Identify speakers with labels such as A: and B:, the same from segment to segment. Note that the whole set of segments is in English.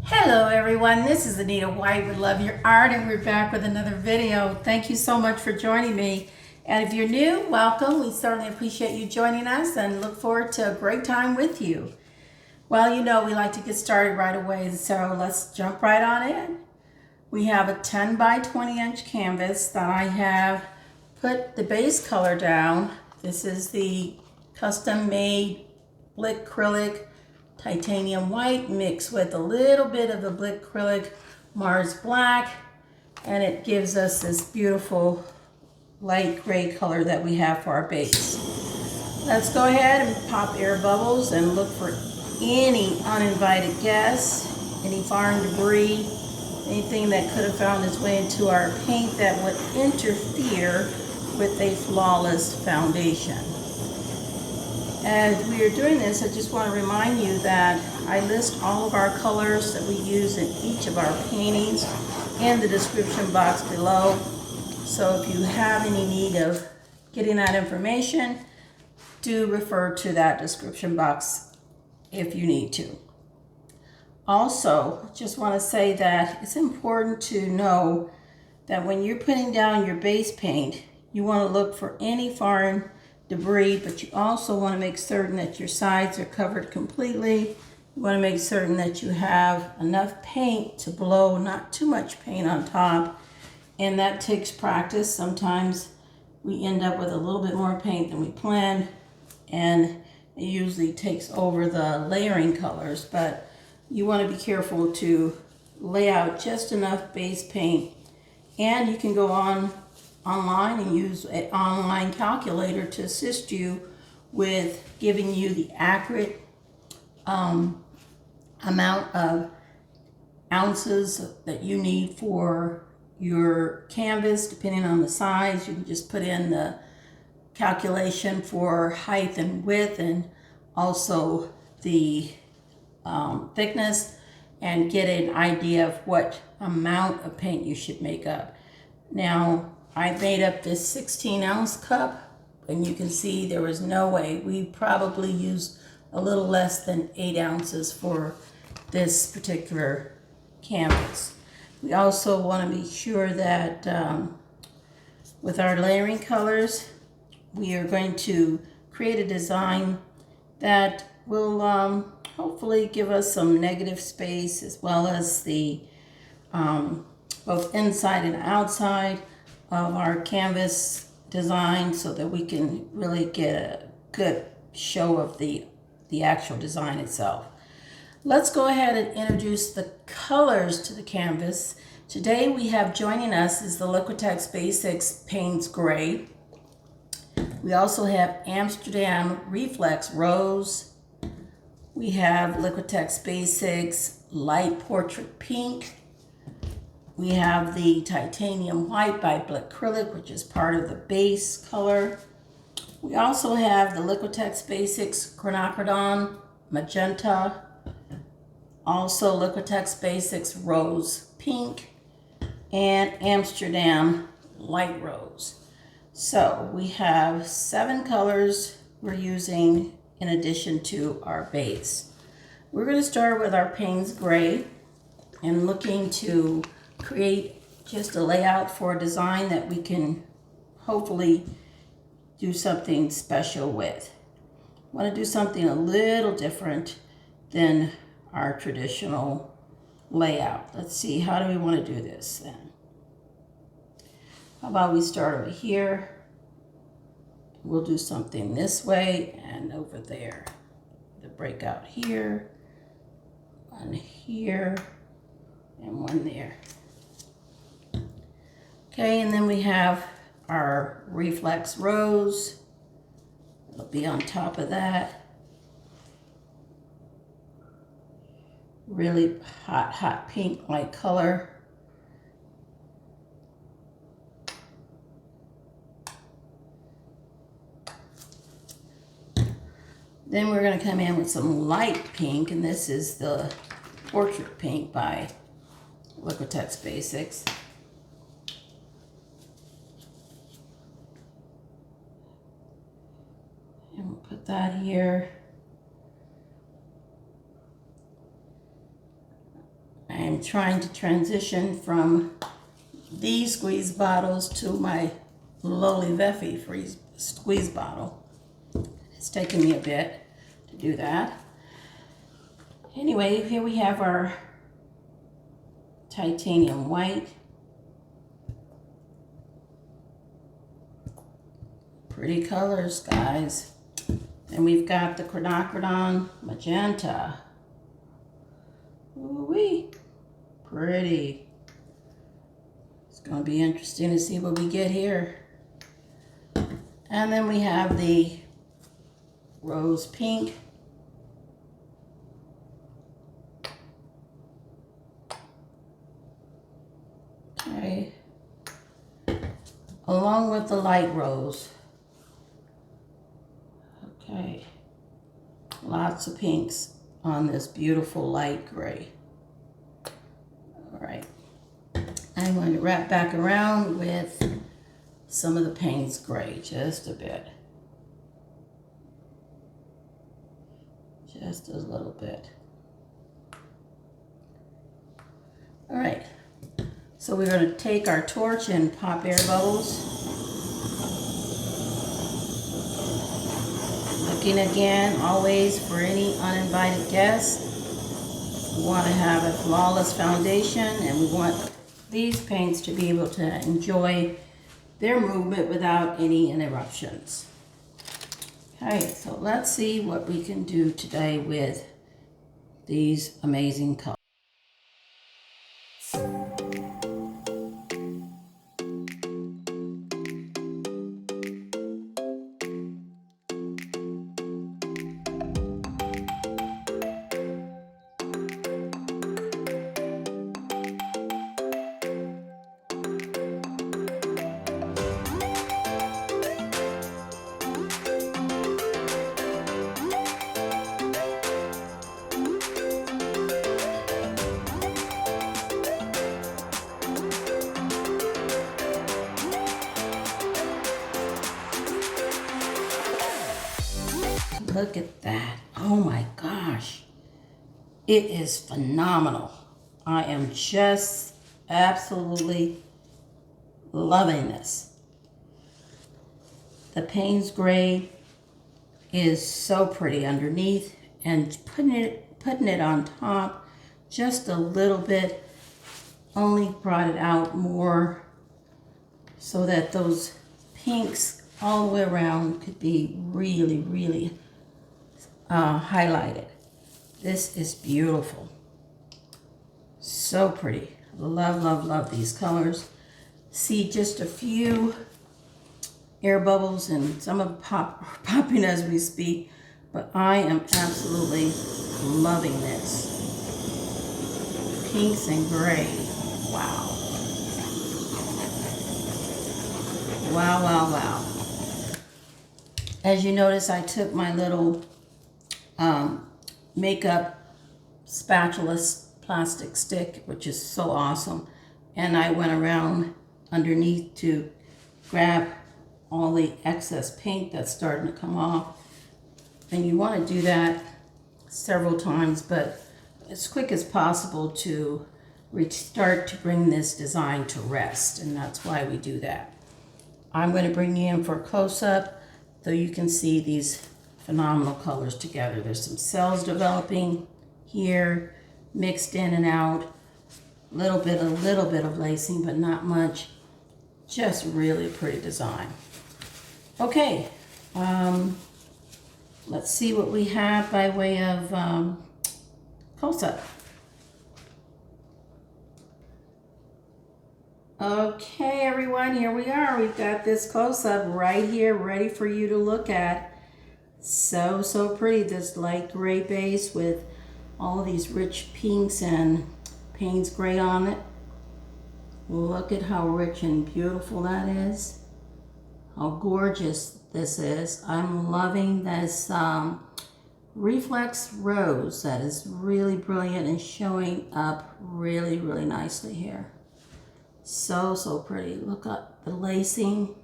A: Hello everyone, this is Anita White with Love Your Art, and we're back with another video. Thank you so much for joining me. And if you're new, welcome. We certainly appreciate you joining us and look forward to a great time with you. Well, you know we like to get started right away, so let's jump right on in. We have a 10 by 20 inch canvas that I have put the base color down. This is the custom made Blickrylic titanium white mixed with a little bit of the Blickrylic Mars black, and it gives us this beautiful light gray color that we have for our base. Let's go ahead and pop air bubbles and look for any uninvited guests, any foreign debris, anything that could have found its way into our paint that would interfere with a flawless foundation. As we are doing this, I just want to remind you that I list all of our colors that we use in each of our paintings in the description box below. So if you have any need of getting that information, do refer to that description box if you need to. Also, just want to say that it's important to know that when you're putting down your base paint, you want to look for any foreign debris, but you also want to make certain that your sides are covered completely. You want to make certain that you have enough paint to blow, not too much paint on top, and that takes practice. Sometimes we end up with a little bit more paint than we planned, and it usually takes over the layering colors, but you want to be careful to lay out just enough base paint. And you can go online and use an online calculator to assist you with giving you the accurate amount of ounces that you need for your canvas. Depending on the size, you can just put in the calculation for height and width, and also the thickness, and get an idea of what amount of paint you should make up. Now, I made up this 16-ounce cup, and you can see there was no way. We probably used a little less than 8 ounces for this particular canvas. We also want to be sure that with our layering colors, we are going to create a design that will hopefully give us some negative space, as well as the both inside and outside of our canvas design, so that we can really get a good show of the actual design itself. Let's go ahead and introduce the colors to the canvas. Today we have joining us is the Liquitex Basics Paynes Gray. We also have Amsterdam Reflex Rose. We have Liquitex Basics Light Portrait Pink. We have the Titanium White by Blickrylic, which is part of the base color. We also have the Liquitex Basics Quinacridrone Magenta. Also Liquitex Basics Rose Pink, and Amsterdam Light Rose. So we have 7 colors we're using in addition to our base. We're going to start with our Paynes Gray and looking to create just a layout for a design that we can hopefully do something special with. I want to do something a little different than our traditional layout. Let's see, how do we want to do this then? How about we start over here? We'll do something this way and over there. The breakout here, one here, and one there. Okay, and then we have our Reflex Rose. It'll be on top of that. Really hot pink like color. Then we're going to come in with some light pink, and this is the Portrait Pink by Liquitex Basics. And we'll put that here. I am trying to transition from these squeeze bottles to my lowly Veffy freeze squeeze bottle. It's taken me a bit to do that. Anyway, here we have our titanium white. Pretty colors, guys. And we've got the Quinacridrone Magenta. Ooh-wee. Pretty. It's going to be interesting to see what we get here. And then we have the rose pink. Okay. Along with the light rose. Okay. Lots of pinks on this beautiful light gray. All right. I'm going to wrap back around with some of the Paynes gray, just a bit. Just a little bit. All right. So we're going to take our torch and pop air bubbles. Looking again, always for any uninvited guests. We want to have a flawless foundation, and we want these paints to be able to enjoy their movement without any interruptions. Okay, so let's see what we can do today with these amazing colors. Look at that. Oh my gosh. It is phenomenal. I am just absolutely loving this. The Paynes gray is so pretty underneath, and putting it on top just a little bit only brought it out more so that those pinks all the way around could be really, really highlighted. This is beautiful. So pretty. Love, love, love these colors. See just a few air bubbles, and some of them popping as we speak, but I am absolutely loving this. Pinks and gray. Wow. Wow, wow, wow. As you notice, I took my little makeup spatula plastic stick, which is so awesome, and I went around underneath to grab all the excess paint that's starting to come off. And you want to do that several times, but as quick as possible to start to bring this design to rest, and that's why we do that. I'm going to bring you in for a close-up so you can see these phenomenal colors together. There's some cells developing here, mixed in and out, a little bit of lacing, but not much. Just really pretty design. Okay, let's see what we have by way of close-up. Okay, everyone, here we are. We've got this close-up right here, ready for you to look at. So pretty, this light gray base with all of these rich pinks and Paynes gray on it. Look at how rich and beautiful that is. How gorgeous this is. I'm loving this Reflex rose that is really brilliant and showing up really nicely here. So pretty. Look at the lacing.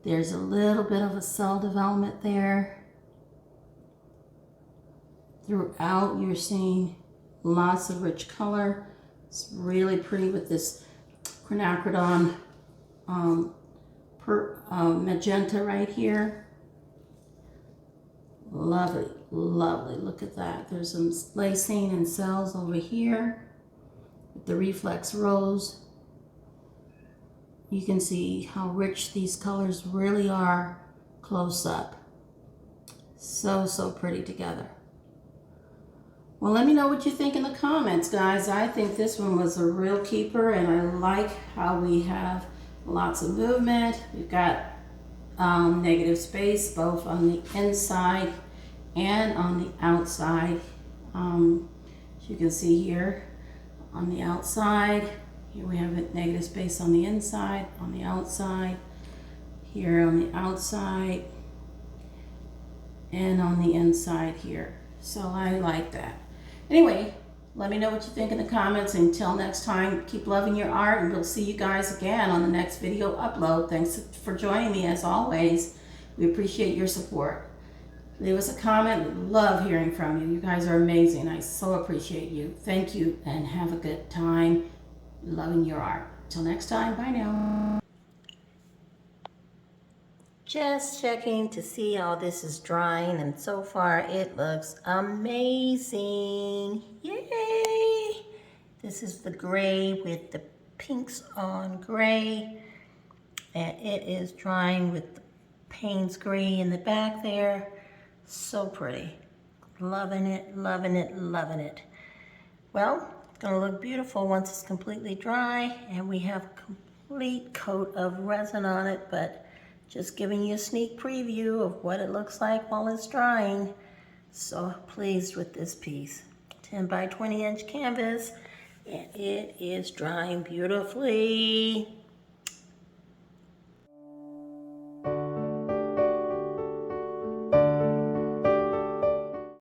A: There's a little bit of a cell development there. Throughout, you're seeing Lots of rich color. It's really pretty with this Quinacridrone magenta right here. Lovely, lovely. Look at that. There's some lacing and cells over here with the Reflex rose. You can see how rich these colors really are close up. So, so pretty together. Well, let me know what you think in the comments, guys. I think this one was a real keeper, and I like how we have lots of movement. We've got negative space both on the inside and on the outside. As you can see here on the outside, here we have a negative space on the inside, on the outside, here on the outside, and on the inside here. So I like that. Anyway, let me know what you think in the comments. Until next time, keep loving your art, and we'll see you guys again on the next video upload. Thanks for joining me as always. We appreciate your support. Leave us a comment. We love hearing from you. You guys are amazing. I so appreciate you. Thank you, and have a good time loving your art. Till next time, bye now. Just checking to see how this is drying, and so far it looks amazing. Yay! This is the gray with the pinks on gray, and it is drying with the Paynes gray in the back there. So pretty. Loving it, loving it, loving it. Well, it's gonna look beautiful once it's completely dry, and we have a complete coat of resin on it, but just giving you a sneak preview of what it looks like while it's drying. So pleased with this piece. 10 by 20 inch canvas, and it is drying beautifully.